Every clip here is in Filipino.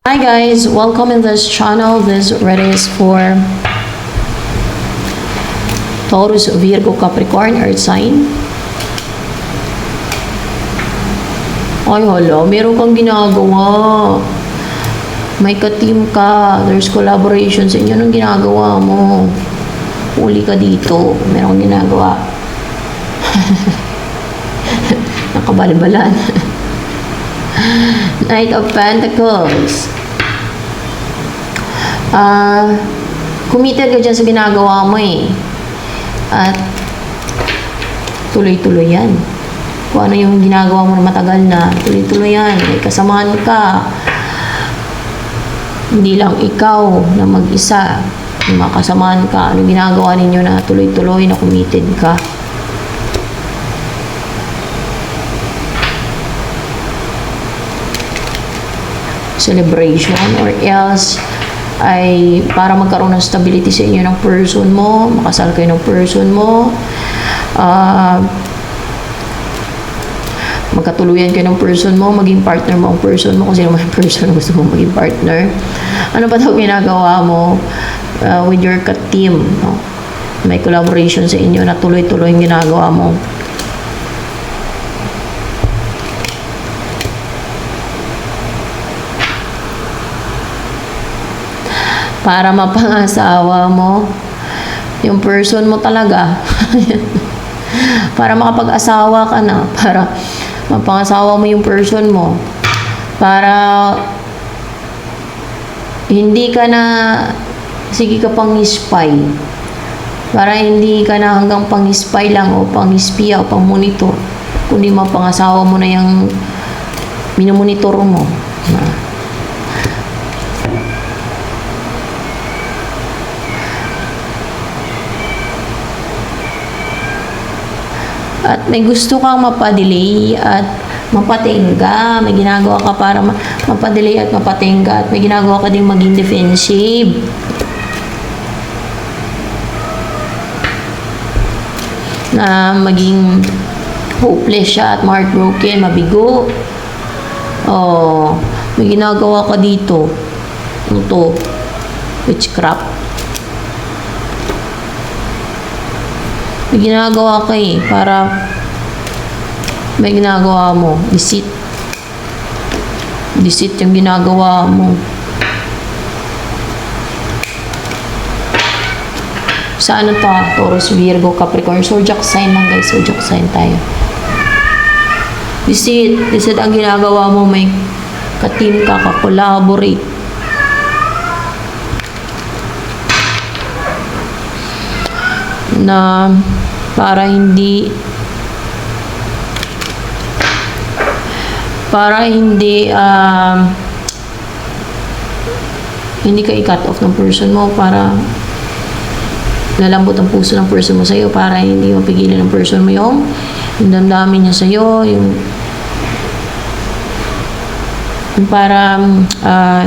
Hi guys, welcome in this channel. This ready is for Taurus, Virgo, Capricorn, Earth sign. Ay hala, meron kang ginagawa. May ka-team ka. There's collaboration sa inyo ng ginagawa mo. Uli ka dito. Meron kang ginagawa. Nakabalbalan. Knight of Pentacles. Committed ka dyan sa ginagawa mo eh. At tuloy-tuloy yan. Kung ano yung ginagawa mo na matagal na, tuloy-tuloy yan. May kasamahan ka. Hindi lang ikaw na mag-isa. May makasamahan ka. Ano ginagawa ninyo na tuloy-tuloy na committed ka. Celebration or else ay para magkaroon ng stability sa inyo ng person mo, makasal kayo ng person mo, magkatuluyan kayo ng person mo, maging partner mo ang person mo, kung sino man ang person na gusto mo maging partner. Ano pa daw ginagawa mo with your team, no? May collaboration sa inyo na tuloy-tuloy yung ginagawa mo. Para mapangasawa mo yung person mo talaga. Para makapag-asawa ka na. Para mapangasawa mo yung person mo. Para hindi ka na sige ka pang-spy. Para hindi ka na hanggang pang-spy lang o pang-spy o pang-monitor. Kundi mapangasawa mo na yung minumonitor mo. At may gusto kang mapadelay at mapatingga. May ginagawa ka para mapadelay at mapatingga. At may ginagawa ka din maging defensive. Na maging hopeless siya at heartbroken, mabigo. Oh, may ginagawa ka dito. Ano to? Witchcraft. May ginagawa ka eh, para may ginagawa mo, deceit. Deceit yung ginagawa mo. Sa ano to? Taurus, Virgo, Capricorn. Zodiac sign lang guys, zodiac sign tayo. Deceit. Deceit ang ginagawa mo, may ka-team ka, ka-collaborate. Na para hindi ka i-cut off ng person mo, para lalambot ang puso ng person mo sa'yo, para hindi mapigilan ng person mo yung damdamin niya sa'yo, yung para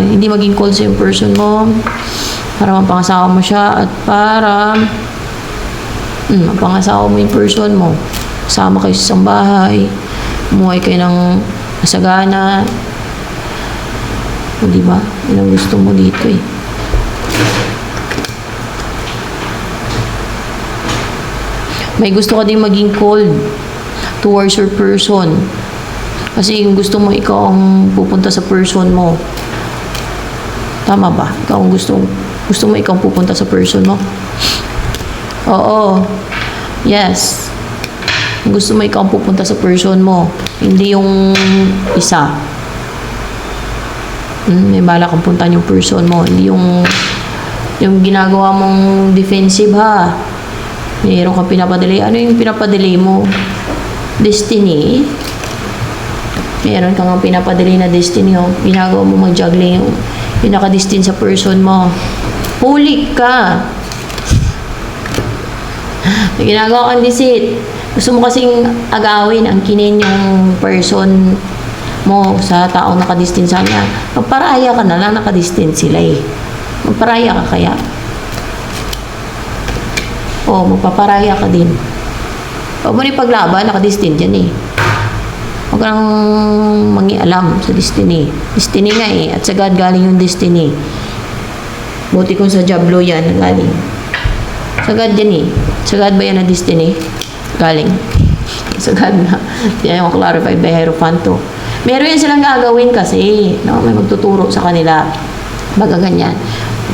hindi maging cold sa yung person mo, para mapangasawa mo siya, at para mapangasawa mo yung person mo. Sama kayo sa isang bahay. Umuhay kayo ng masagana. O, diba? Yun ang gusto mo dito eh. May gusto ka din maging cold towards your person. Kasi yung gusto mo, ikaw ang pupunta sa person mo. Tama ba? Ikaw ang gusto mo, ikaw ang pupunta sa person mo. Oo. Yes. Gusto mo ikaw ang pupunta sa person mo. Hindi yung isa. May bala kang puntahan yung person mo. Hindi yung ginagawa mong defensive ha. Mayroon kang pinapadelay. Ano yung pinapadelay mo? Destiny. Mayroon kang pinapadelay na destiny. Ginagawa mo mag-juggling yung nakadestin sa person mo. Huli ka. May ginagawa kang deceit. Gusto mo kasing agawin, angkinin yung person mo sa taong nakadistin sa kanya. Magparaya ka na lang, nakadistin sila eh. Magparaya ka kaya? O, magpaparaya ka din. Huwag mo rin paglaban, nakadistin dyan eh. Huwag ka nang mangialam sa destiny. Destiny nga eh. At sa God galing yung destiny. Buti kung sa Diablo yan galing. Sa God yan eh. Sa God ba yan na destiny? Galing. Sa God na. Yan yung clarified by Hierophanto. Meron yan silang gagawin kasi. No? May magtuturo sa kanila. Baga ganyan.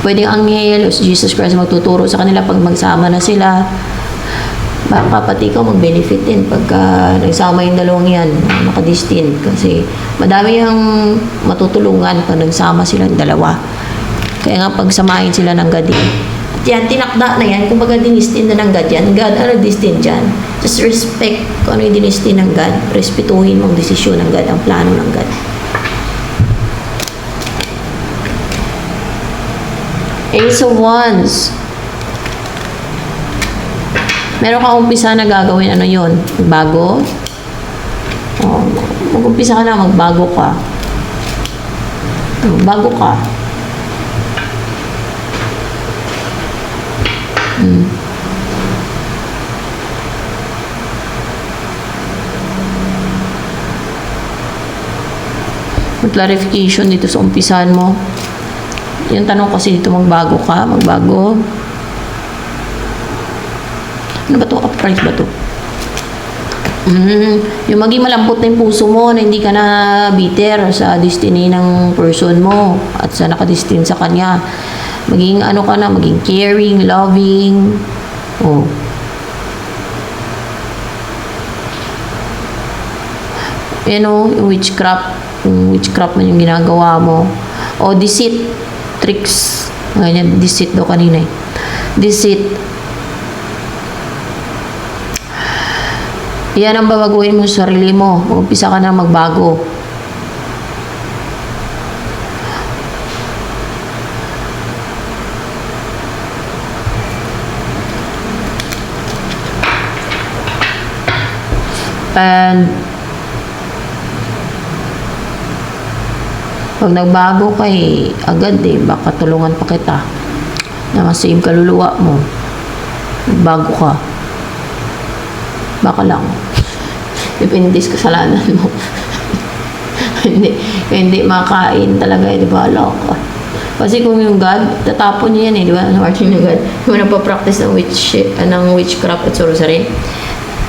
Pwedeng anghel o si Jesus Christ magtuturo sa kanila pag magsama na sila. Baka pati ikaw mag-benefit din pagka nagsama yung dalawang yan, nakadistin. Kasi madami yung matutulungan pag nagsama silang dalawa. Kaya nga pagsamahin sila ng God eh. At yan, tinakda na yan. Kung baga dinistin na ng God yan, God, ano distin dyan? Just respect kung ano yung dinistin ng God. Respetuhin mong desisyon ng God, ang plano ng God. Ace of Wands. Meron kang umpisa na gagawin, ano yun? Magbago? Oh, mag-umpisa ka na, magbago ka. Magbago ka. Clarification dito sa umpisahan mo. Yung tanong kasi dito, magbago ka, magbago. Ano ba to? Upright ba to? Yung maging malambot na yung puso mo na hindi ka na bitter sa destiny ng person mo at sa nakadestin sa kanya. Maging ano ka na, maging caring, loving. Oh. Yan o, yung witchcraft. Yung witchcraft man yung ginagawa mo. O deceit, tricks. Ganyan, deceit daw kanina eh. Deceit. Yan ang babaguhin mo sa sarili mo. Umpisa ka na magbago. And pag nagbago ka eh, agad eh, baka tulungan pa kita na masave kaluluwa mo. Bago ka. Baka lang. Depende sa kasalanan mo. hindi makain talaga eh, di ba? Loko. Kasi kung yung God, tatapon niya yan eh, di ba? Sa Martin yung God, yung nagpa-practice ng witchcraft at sorcery.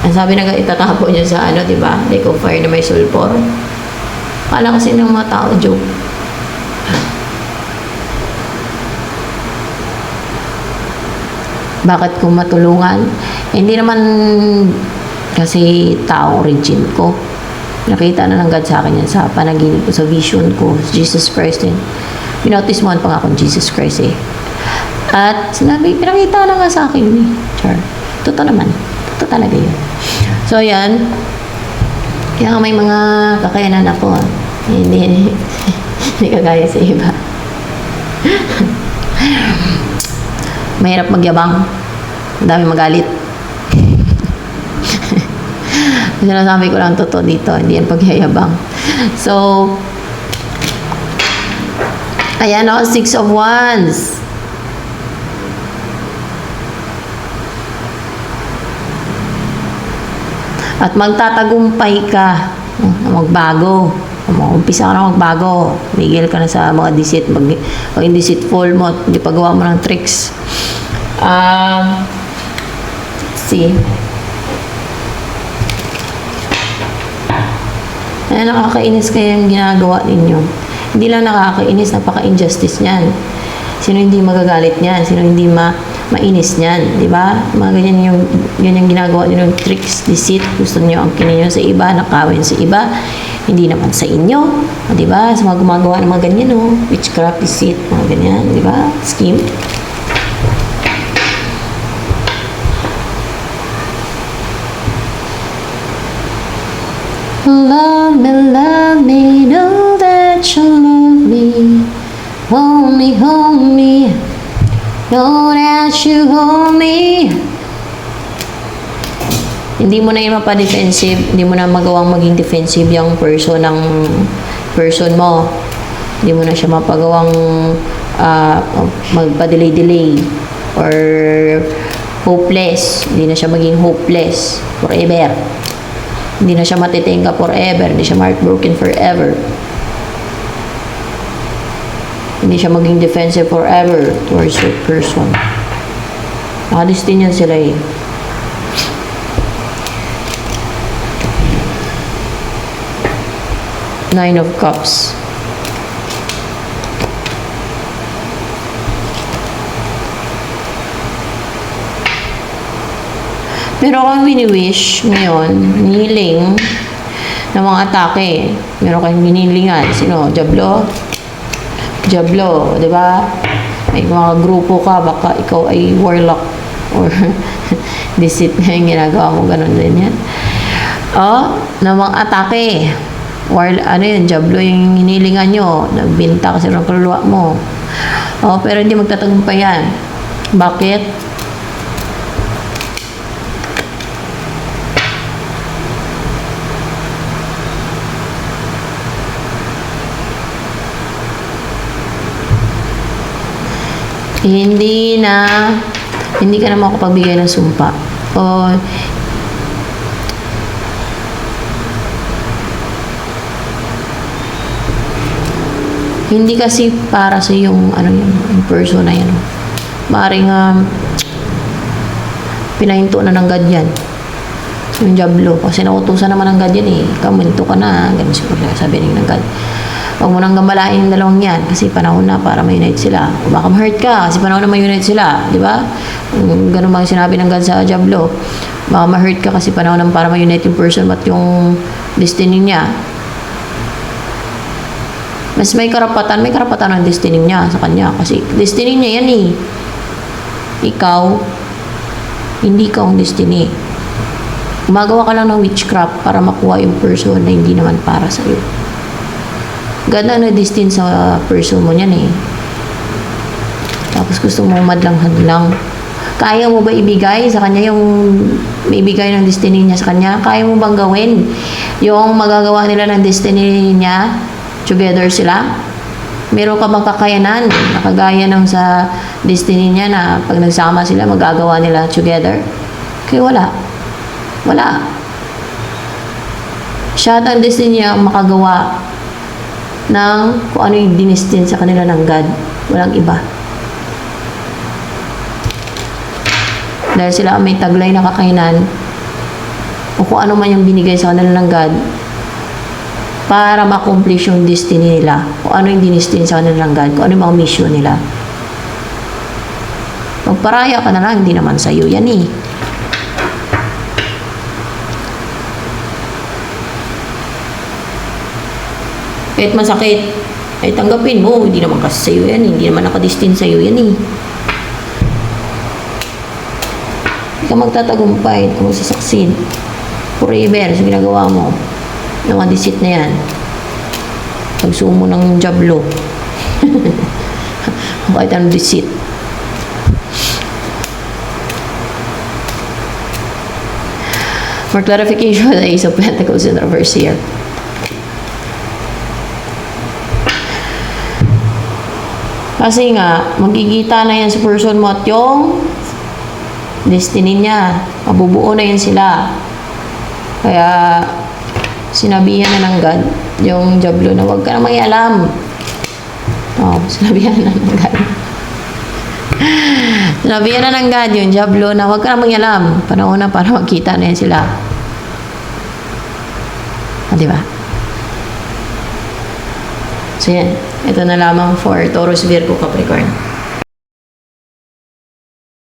Ang sabi na itatapon niya sa ano, di ba? Lake of fire na may sulfur. Kala kasi ng mga tao, joke. Bakit ko matulungan? Hindi naman kasi tao origin ko. Nakita na ng God sa akin yan sa panaginip ko, sa vision ko, Jesus Christ din. Binotis mo pa nga akong Jesus Christ eh. At sinabi, pinakita na nga sa akin eh. Char. Totoo naman. Totoo talaga yun. So yan. Kaya nga may mga kakayanan ako. Hindi kagaya sa iba. Mahirap magyabang. Ang dami magalit. Sinasabi ko lang totoo dito, hindi yan pagyayabang. So, ayan o, 6 of Wands. At magtatagumpay ka. Magbago. Umpisa ka na magbago. Migil ka na sa mga deceit. Maging deceitful mo at hindi pagawa mo ng tricks. See. Ay, nakakainis kayo yung ginagawa ninyo. Hindi lang nakakainis, napaka-injustice niyan. Sino hindi magagalit niyan? Sino hindi mainis niyan? Di ba? Mga ganyan yung ginagawa ninyo, tricks, deceit. Gusto niyo ang kininyo sa iba, nakawin sa iba. Hindi naman sa inyo. Di ba? Sa mga gumagawa ng mga ganyan, no? Witchcraft, deceit, mga ganyan. Di ba? Scheme. Love me, know that you love me. Hold me, know that you hold me. Hindi mo na yung mapa-defensive, hindi mo na magawang maging defensive yung person mo. Hindi mo na siya mapagawang magpa-delay or hopeless. Hindi na siya maging hopeless forever. Hindi na siya matitenga forever. Hindi siya heartbroken forever. Hindi siya maging defensive forever towards your person. Nakadestinyan sila eh. Nine of Cups. Meron kang wini-wish ngayon, hiniling ng mga atake. Meron kang hinilingan. Sino? Diablo? Diablo, di ba? May mga grupo ka, baka ikaw ay warlock or deceit na yung ginagawa mo, ganun din yan. Na mga atake. Ano yun, Diablo yung hinilingan nyo. Nagbinta kasi ng kaluluwa mo. Pero hindi magtatagumpay yan. Bakit? Hindi ka na makapagbigay ng sumpa. Hindi kasi para sa yung yung person na yan. Maaaring pinahinto na ng God yan. Yung Diablo. Kasi nautusan naman ng God yan eh. Kaminto ka na. Ganun siguro sabi ng God. Huwag mo nang gambalain yung dalawang yan kasi panahon na para ma-unite sila. O baka ma-hurt ka kasi panahon na ma-unite sila. Di ba? Ganun bang sinabi ng God sa Diablo. Baka ma-hurt ka kasi panahon na para ma-unite yung person at yung destiny niya. Mas may karapatan ang destiny niya sa kanya. Kasi destiny niya yan eh. Ikaw, hindi ka ang destiny. Gumagawa ka lang ng witchcraft para makuha yung person na hindi naman para sa'yo. God na na-destine sa person mo niyan eh. Tapos gusto mo madlang-hadlang. Kaya mo ba ibigay sa kanya yung may ibigay ng destiny niya sa kanya? Kaya mo bang gawin yung magagawa nila ng destiny niya? Together sila? Meron ka bang kakayanan na kagaya ng sa destiny niya na pag nagsama sila, magagawa nila together? Kaya wala. Wala. Siya at ang destiny niya ang makagawa ng kung ano yung dinestin sa kanila ng God. Walang iba. Dahil sila may taglay na kakayanan o kung ano man yung binigay sa kanila ng God para ma-accomplish yung destiny nila. Kung ano yung dinestin sa kanila ng God. Kung ano yung mga mission nila. Magparaya ka na lang, hindi naman sa'yo yan eh. Kahit masakit, ay tanggapin mo. Hindi naman kasi sa'yo yan. Hindi naman nakadestin sa'yo yan eh. Hindi ka magtatagumpay. Hindi ka magsasaksin. Forever sa ginagawa mo. Ng mga deceit na yan. Pagsumo ng Diablo. Kahit anong deceit. For clarification, the Ace of Pentacles in reverse here. Kasi nga, magkikita na yan sa person mo at yung destiny niya. Mabubuo na yan sila. Kaya, sinabihan na ng God, yung Diablo na huwag ka na mangialam. Sinabihan na ng God. Sinabihan na ng God yung Diablo na huwag ka na mangialam. Panahon na para magkita na yan sila. Diba? So yan. Ito na lamang for Taurus, Virgo, Capricorn.